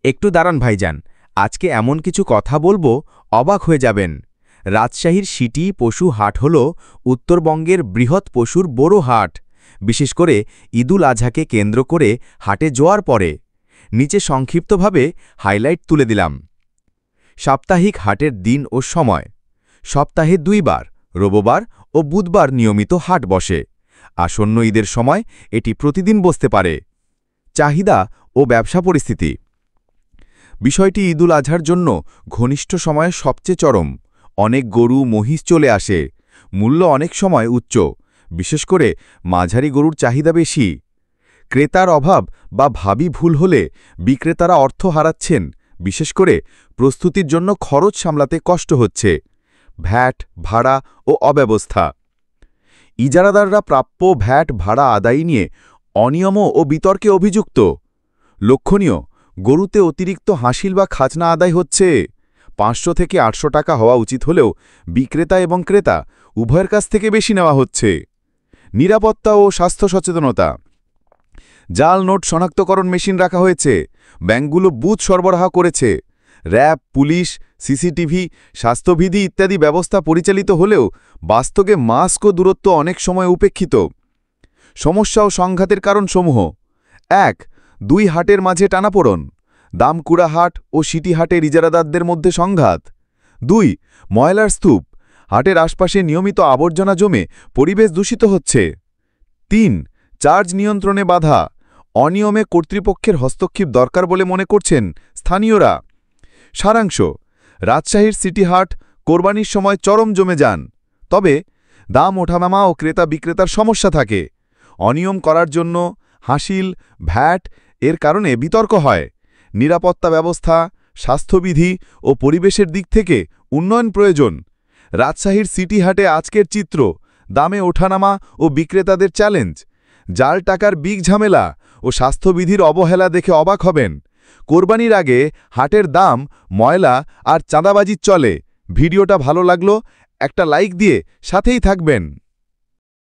একটু দাঁড়ান ভাইজান, আজকে এমন কিছু কথা বলবো অবাক হয়ে যাবেন। রাজশাহীর সিটি পশু হাট হল উত্তরবঙ্গের বৃহৎ পশুর বড় হাট। বিশেষ করে ঈদুল আজহাকে কেন্দ্র করে হাটে জোয়ার পড়ে। নিচে সংক্ষিপ্তভাবে হাইলাইট তুলে দিলাম। সাপ্তাহিক হাটের দিন ও সময়। সপ্তাহে 2 বার, রবিবার ও বুধবার নিয়মিত হাট বসে। আসন্ন ঈদের সময় এটি প্রতিদিন বসতে পারে। চাহিদা ও ব্যবসা পরিস্থিতি। বিষয়টি ঈদুল আজহার জন্য ঘনিষ্ঠ সময়ে সবচেয়ে চরম। অনেক গরু মহিষ চলে আসে। মূল্য অনেক সময় উচ্চ, বিশেষ করে মাঝারি গরুর চাহিদা বেশি। ক্রেতার অভাব বা ভাবি ভুল হলে বিক্রেতারা অর্থ হারাচ্ছেন, বিশেষ করে প্রস্তুতির জন্য খরচ সামলাতে কষ্ট হচ্ছে। ভ্যাট, ভাড়া ও অব্যবস্থা। ইজারাদাররা প্রাপ্য ভ্যাট ভাড়া আদায় নিয়ে অনিয়ম ও বিতর্কে অভিযুক্ত। লক্ষণীয়, গরুতে অতিরিক্ত হাসিল বা খাজনা আদায় হচ্ছে। 500 থেকে 800 টাকা হওয়া উচিত হলেও বিক্রেতা এবং ক্রেতা উভয়ের কাছ থেকে বেশি নেওয়া হচ্ছে। নিরাপত্তা ও স্বাস্থ্য সচেতনতা। জাল নোট শনাক্তকরণ মেশিন রাখা হয়েছে। ব্যাংকগুলো বুথ সরবরাহ করেছে। র্যাব, পুলিশ, সিসিটিভি, স্বাস্থ্যবিধি ইত্যাদি ব্যবস্থা পরিচালিত হলেও বাস্তবে মাস্ক ও দূরত্ব অনেক সময় উপেক্ষিত। সমস্যা ও সংঘাতের কারণসমূহ। 1. 2 হাটের মাঝে টানাপোড়ন। দামকুড়া হাট ও সিটি হাটের ইজারাদারদের মধ্যে সংঘাত। 2. ময়লার স্তূপ। হাটের আশপাশে নিয়মিত আবর্জনা জমে পরিবেশ দূষিত হচ্ছে। 3. চার্জ নিয়ন্ত্রণে বাধা। অনিয়মে কর্তৃপক্ষের হস্তক্ষেপ দরকার বলে মনে করছেন স্থানীয়রা। সারাংশ, রাজশাহীর সিটি হাট কোরবানির সময় চরম জমে যান। তবে দাম ওঠানামা ও ক্রেতা বিক্রেতার সমস্যা থাকে। অনিয়ম করার জন্য হাসিল, ভ্যাট এর কারণে বিতর্ক হয়। নিরাপত্তা ব্যবস্থা, স্বাস্থ্যবিধি ও পরিবেশের দিক থেকে উন্নয়ন প্রয়োজন। রাজশাহীর সিটি হাটে আজকের চিত্র, দামে ওঠানামা ও বিক্রেতাদের চ্যালেঞ্জ। জাল টাকার বিগ ঝামেলা ও স্বাস্থ্যবিধির অবহেলা দেখে অবাক হবেন। কোরবানির আগে হাটের দাম, ময়লা আর চাঁদাবাজির চলে। ভিডিওটা ভালো লাগলো একটা লাইক দিয়ে সাথেই থাকবেন।